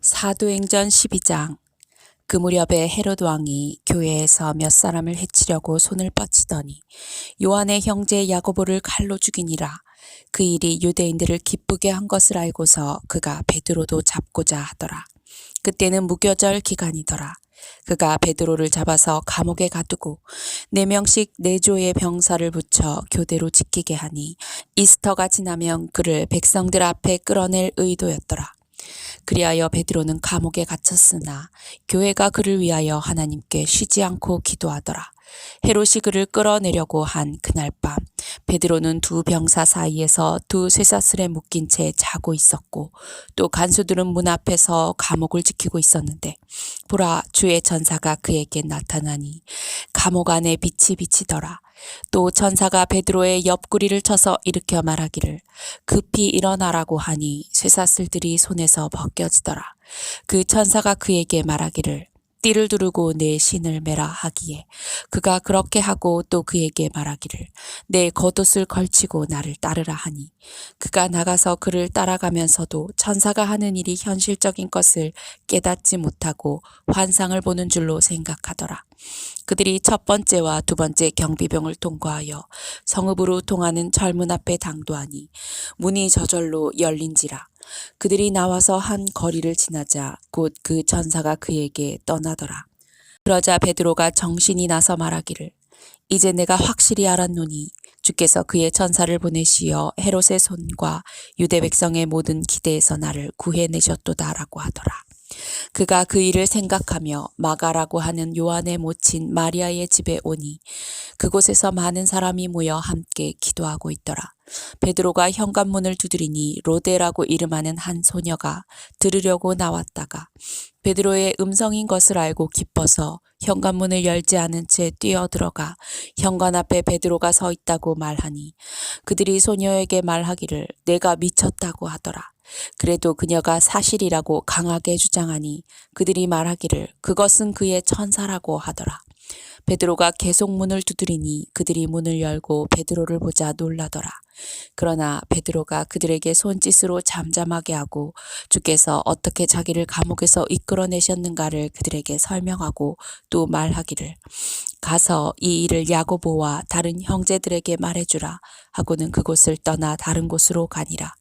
사도행전 12장. 그 무렵에 헤롯 왕이 교회에서 몇 사람을 해치려고 손을 뻗치더니 요한의 형제 야고보를 칼로 죽이니라. 그 일이 유대인들을 기쁘게 한 것을 알고서 그가 베드로도 잡고자 하더라. 그때는 무교절 기간이더라. 그가 베드로를 잡아서 감옥에 가두고 4명씩 4조의 병사를 붙여 교대로 지키게 하니 이스터가 지나면 그를 백성들 앞에 끌어낼 의도였더라. 그리하여 베드로는 감옥에 갇혔으나 교회가 그를 위하여 하나님께 쉬지 않고 기도하더라. 헤롯이 그를 끌어내려고 한 그날 밤 베드로는 두 병사 사이에서 두 쇠사슬에 묶인 채 자고 있었고 또 간수들은 문 앞에서 감옥을 지키고 있었는데 보라, 주의 천사가 그에게 나타나니 감옥 안에 빛이 비치더라. 또 천사가 베드로의 옆구리를 쳐서 일으켜 말하기를 급히 일어나라고 하니 쇠사슬들이 손에서 벗겨지더라. 그 천사가 그에게 말하기를 띠를 두르고 내 신을 매라 하기에 그가 그렇게 하고 또 그에게 말하기를 내 겉옷을 걸치고 나를 따르라 하니 그가 나가서 그를 따라가면서도 천사가 하는 일이 현실적인 것을 깨닫지 못하고 환상을 보는 줄로 생각하더라. 그들이 첫 번째와 두 번째 경비병을 통과하여 성읍으로 통하는 절문 앞에 당도하니 문이 저절로 열린지라. 그들이 나와서 한 거리를 지나자 곧 그 천사가 그에게 떠나더라. 그러자 베드로가 정신이 나서 말하기를 이제 내가 확실히 알았노니 주께서 그의 천사를 보내시어 헤롯의 손과 유대 백성의 모든 기대에서 나를 구해내셨도다라고 하더라. 그가 그 일을 생각하며 마가라고 하는 요한의 모친 마리아의 집에 오니 그곳에서 많은 사람이 모여 함께 기도하고 있더라. 베드로가 현관문을 두드리니 로데라고 이름하는 한 소녀가 들으려고 나왔다가 베드로의 음성인 것을 알고 기뻐서 현관문을 열지 않은 채 뛰어들어가 현관 앞에 베드로가 서 있다고 말하니 그들이 소녀에게 말하기를 내가 미쳤다고 하더라. 그래도 그녀가 사실이라고 강하게 주장하니 그들이 말하기를 그것은 그의 천사라고 하더라. 베드로가 계속 문을 두드리니 그들이 문을 열고 베드로를 보자 놀라더라. 그러나 베드로가 그들에게 손짓으로 잠잠하게 하고 주께서 어떻게 자기를 감옥에서 이끌어내셨는가를 그들에게 설명하고 또 말하기를 가서 이 일을 야고보와 다른 형제들에게 말해주라 하고는 그곳을 떠나 다른 곳으로 가니라.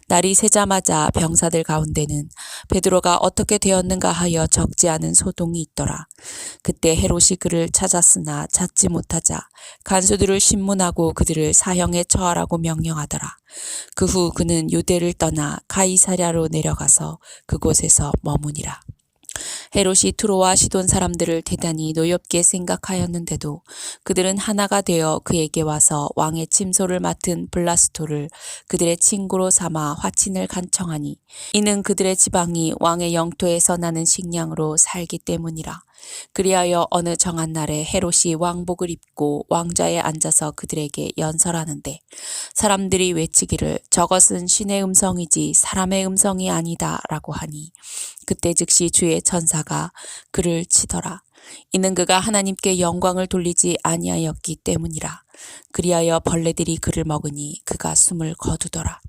날이 새자마자 병사들 가운데는 베드로가 어떻게 되었는가 하여 적지 않은 소동이 있더라. 그때 헤롯이 그를 찾았으나 찾지 못하자 간수들을 신문하고 그들을 사형에 처하라고 명령하더라. 그 후 그는 유대를 떠나 가이사랴로 내려가서 그곳에서 머무니라. 헤롯이 투로와 시돈 사람들을 대단히 노엽게 생각하였는데도 그들은 하나가 되어 그에게 와서 왕의 침소를 맡은 블라스토를 그들의 친구로 삼아 화친을 간청하니 이는 그들의 지방이 왕의 영토에서 나는 식량으로 살기 때문이라. 그리하여 어느 정한 날에 헤롯이 왕복을 입고 왕좌에 앉아서 그들에게 연설하는데 사람들이 외치기를 저것은 신의 음성이지 사람의 음성이 아니다 라고 하니 그때 즉시 주의 천사가 그를 치더라. 이는 그가 하나님께 영광을 돌리지 아니하였기 때문이라. 그리하여 벌레들이 그를 먹으니 그가 숨을 거두더라.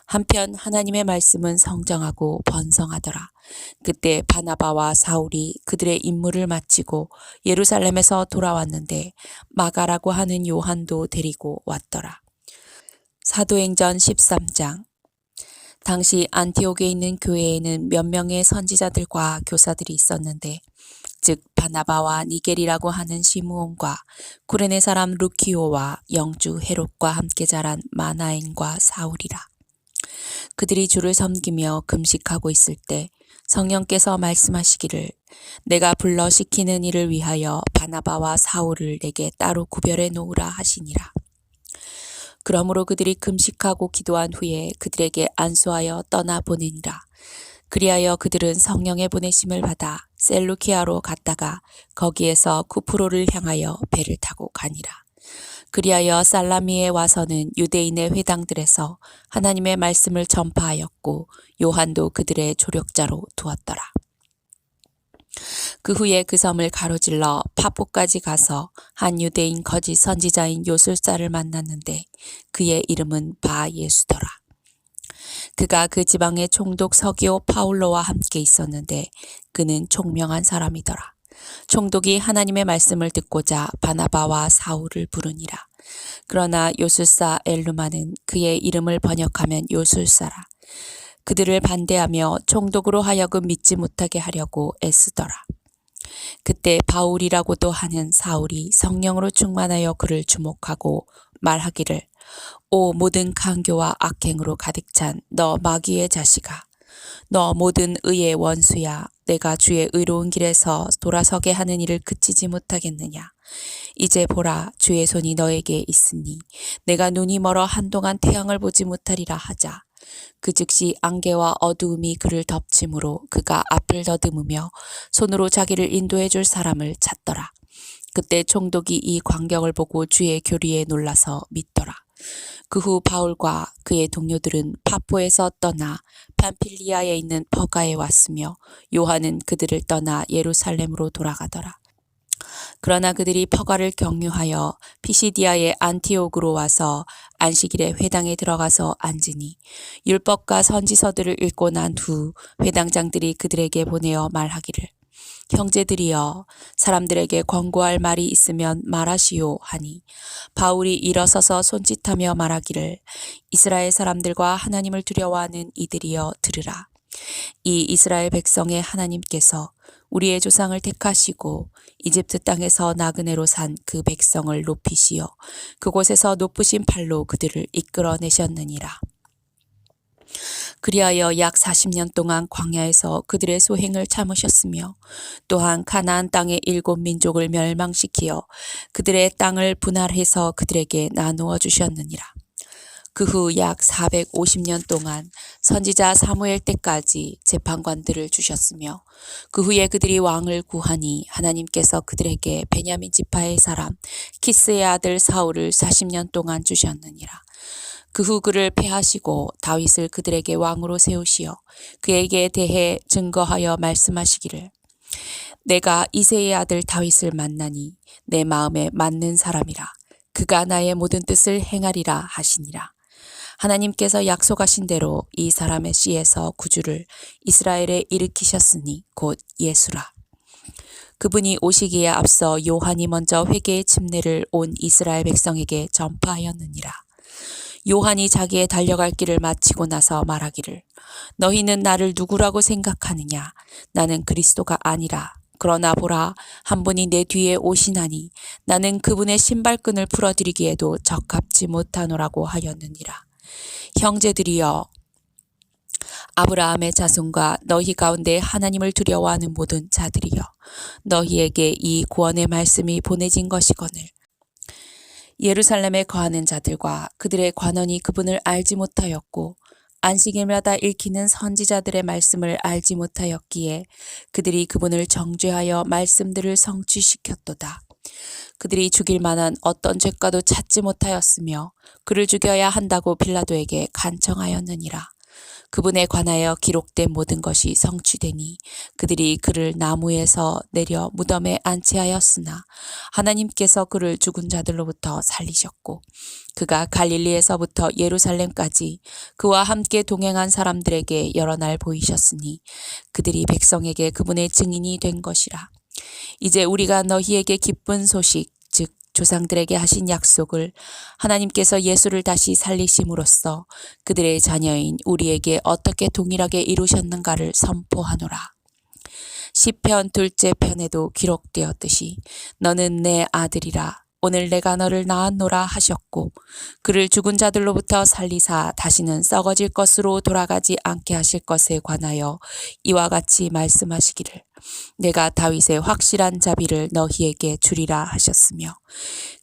한편 하나님의 말씀은 성정하고 번성하더라. 그때 바나바와 사울이 그들의 임무를 마치고 예루살렘에서 돌아왔는데 마가라고 하는 요한도 데리고 왔더라. 사도행전 13장. 당시 안티옥에 있는 교회에는 몇 명의 선지자들과 교사들이 있었는데 즉 바나바와 니겔이라고 하는 시므온과 구레네 사람 루키오와 영주 헤롯과 함께 자란 마나엔과 사울이라. 그들이 주를 섬기며 금식하고 있을 때 성령께서 말씀하시기를 내가 불러 시키는 일을 위하여 바나바와 사울을 내게 따로 구별해 놓으라 하시니라. 그러므로 그들이 금식하고 기도한 후에 그들에게 안수하여 떠나 보내니라. 그리하여 그들은 성령의 보내심을 받아 셀루키아로 갔다가 거기에서 쿠프로를 향하여 배를 타고 가니라. 그리하여 살라미에 와서는 유대인의 회당들에서 하나님의 말씀을 전파하였고 요한도 그들의 조력자로 두었더라. 그 후에 그 섬을 가로질러 파포까지 가서 한 유대인 거짓 선지자인 요술사를 만났는데 그의 이름은 바 예수더라. 그가 그 지방의 총독 서기오 파울로와 함께 있었는데 그는 총명한 사람이더라. 총독이 하나님의 말씀을 듣고자 바나바와 사울을 부르니라. 그러나 요술사 엘루마는 그의 이름을 번역하면 요술사라. 그들을 반대하며 총독으로 하여금 믿지 못하게 하려고 애쓰더라. 그때 바울이라고도 하는 사울이 성령으로 충만하여 그를 주목하고 말하기를, 오 모든 강교와 악행으로 가득 찬 너 마귀의 자식아, 너 모든 의의 원수야. 내가 주의 의로운 길에서 돌아서게 하는 일을 그치지 못하겠느냐. 이제 보라, 주의 손이 너에게 있으니 내가 눈이 멀어 한동안 태양을 보지 못하리라 하자. 그 즉시 안개와 어두움이 그를 덮침으로 그가 앞을 더듬으며 손으로 자기를 인도해 줄 사람을 찾더라. 그때 총독이 이 광경을 보고 주의 교리에 놀라서 믿더라. 그 후 바울과 그의 동료들은 파포에서 떠나 팜필리아에 있는 퍼가에 왔으며 요한은 그들을 떠나 예루살렘으로 돌아가더라. 그러나 그들이 퍼가를 경유하여 피시디아의 안티옥으로 와서 안식일에 회당에 들어가서 앉으니 율법과 선지서들을 읽고 난 후 회당장들이 그들에게 보내어 말하기를, 형제들이여, 사람들에게 권고할 말이 있으면 말하시오 하니 바울이 일어서서 손짓하며 말하기를, 이스라엘 사람들과 하나님을 두려워하는 이들이여 들으라. 이 이스라엘 백성의 하나님께서 우리의 조상을 택하시고 이집트 땅에서 나그네로 산 그 백성을 높이시어 그곳에서 높으신 팔로 그들을 이끌어내셨느니라. 그리하여 약 40년 동안 광야에서 그들의 소행을 참으셨으며 또한 가나안 땅의 7민족을 멸망시키어 그들의 땅을 분할해서 그들에게 나누어 주셨느니라. 그 후 약 450년 동안 선지자 사무엘 때까지 재판관들을 주셨으며 그 후에 그들이 왕을 구하니 하나님께서 그들에게 베냐민 지파의 사람 키스의 아들 사울을 40년 동안 주셨느니라. 그 후 그를 패하시고 다윗을 그들에게 왕으로 세우시어 그에게 대해 증거하여 말씀하시기를, 내가 이새의 아들 다윗을 만나니 내 마음에 맞는 사람이라. 그가 나의 모든 뜻을 행하리라 하시니라. 하나님께서 약속하신 대로 이 사람의 씨에서 구주를 이스라엘에 일으키셨으니 곧 예수라. 그분이 오시기에 앞서 요한이 먼저 회개의 침례를 온 이스라엘 백성에게 전파하였느니라. 요한이 자기의 달려갈 길을 마치고 나서 말하기를, 너희는 나를 누구라고 생각하느냐? 나는 그리스도가 아니라. 그러나 보라, 한 분이 내 뒤에 오시나니 나는 그분의 신발끈을 풀어드리기에도 적합지 못하노라고 하였느니라. 형제들이여, 아브라함의 자손과 너희 가운데 하나님을 두려워하는 모든 자들이여, 너희에게 이 구원의 말씀이 보내진 것이거늘 예루살렘에 거하는 자들과 그들의 관원이 그분을 알지 못하였고 안식일마다 읽히는 선지자들의 말씀을 알지 못하였기에 그들이 그분을 정죄하여 말씀들을 성취시켰도다. 그들이 죽일 만한 어떤 죄과도 찾지 못하였으며 그를 죽여야 한다고 빌라도에게 간청하였느니라. 그분에 관하여 기록된 모든 것이 성취되니 그들이 그를 나무에서 내려 무덤에 안치하였으나 하나님께서 그를 죽은 자들로부터 살리셨고 그가 갈릴리에서부터 예루살렘까지 그와 함께 동행한 사람들에게 여러 날 보이셨으니 그들이 백성에게 그분의 증인이 된 것이라. 이제 우리가 너희에게 기쁜 소식, 즉 조상들에게 하신 약속을 하나님께서 예수를 다시 살리심으로써 그들의 자녀인 우리에게 어떻게 동일하게 이루셨는가를 선포하노라. 시편 2째 편에도 기록되었듯이 너는 내 아들이라. 오늘 내가 너를 낳았노라 하셨고 그를 죽은 자들로부터 살리사 다시는 썩어질 것으로 돌아가지 않게 하실 것에 관하여 이와 같이 말씀하시기를, 내가 다윗의 확실한 자비를 너희에게 주리라 하셨으며,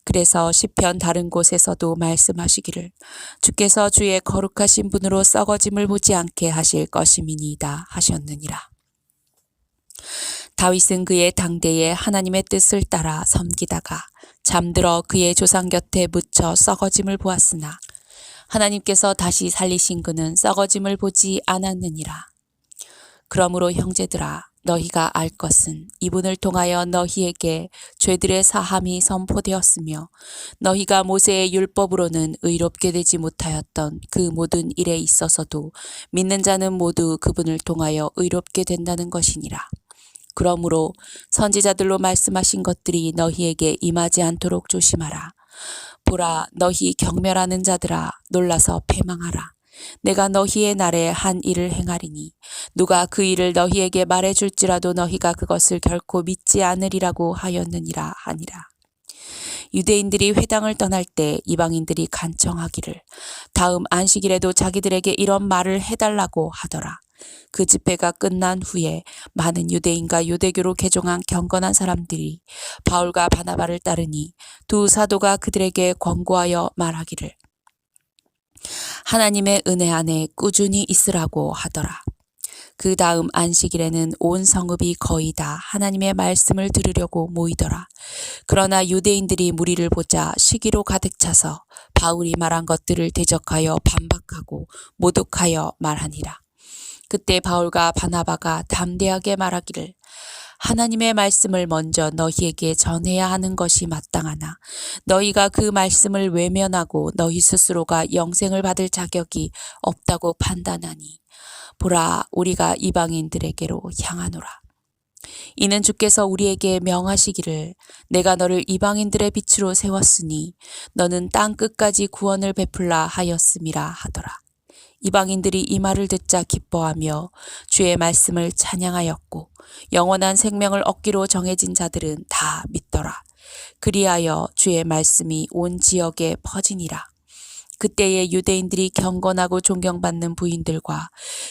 그래서 시편 다른 곳에서도 말씀하시기를, 주께서 주의 거룩하신 분으로 썩어짐을 보지 않게 하실 것임이니이다 하셨느니라. 다윗은 그의 당대에 하나님의 뜻을 따라 섬기다가 잠들어 그의 조상 곁에 묻혀 썩어짐을 보았으나 하나님께서 다시 살리신 그는 썩어짐을 보지 않았느니라. 그러므로 형제들아, 너희가 알 것은 이분을 통하여 너희에게 죄들의 사함이 선포되었으며 너희가 모세의 율법으로는 의롭게 되지 못하였던 그 모든 일에 있어서도 믿는 자는 모두 그분을 통하여 의롭게 된다는 것이니라. 그러므로 선지자들로 말씀하신 것들이 너희에게 임하지 않도록 조심하라. 보라, 너희 경멸하는 자들아, 놀라서 패망하라. 내가 너희의 날에 한 일을 행하리니 누가 그 일을 너희에게 말해줄지라도 너희가 그것을 결코 믿지 않으리라고 하였느니라 하니라. 유대인들이 회당을 떠날 때 이방인들이 간청하기를 다음 안식일에도 자기들에게 이런 말을 해달라고 하더라. 그 집회가 끝난 후에 많은 유대인과 유대교로 개종한 경건한 사람들이 바울과 바나바를 따르니 두 사도가 그들에게 권고하여 말하기를 하나님의 은혜 안에 꾸준히 있으라고 하더라. 그 다음 안식일에는 온 성읍이 거의 다 하나님의 말씀을 들으려고 모이더라. 그러나 유대인들이 무리를 보자 시기로 가득 차서 바울이 말한 것들을 대적하여 반박하고 모독하여 말하니라. 그때 바울과 바나바가 담대하게 말하기를 하나님의 말씀을 먼저 너희에게 전해야 하는 것이 마땅하나 너희가 그 말씀을 외면하고 너희 스스로가 영생을 받을 자격이 없다고 판단하니 보라, 우리가 이방인들에게로 향하노라. 이는 주께서 우리에게 명하시기를 내가 너를 이방인들의 빛으로 세웠으니 너는 땅 끝까지 구원을 베풀라 하였음이라 하더라. 이방인들이 이 말을 듣자 기뻐하며 주의 말씀을 찬양하였고 영원한 생명을 얻기로 정해진 자들은 다 믿더라. 그리하여 주의 말씀이 온 지역에 퍼지니라. 그때에 유대인들이 경건하고 존경받는 부인들과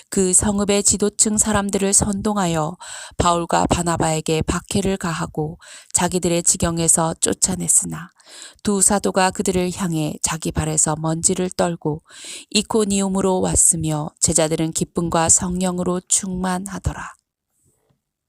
그 성읍의 지도층 사람들을 선동하여 바울과 바나바에게 박해를 가하고 자기들의 지경에서 쫓아냈으나 두 사도가 그들을 향해 자기 발에서 먼지를 떨고 이코니움으로 왔으며 제자들은 기쁨과 성령으로 충만하더라.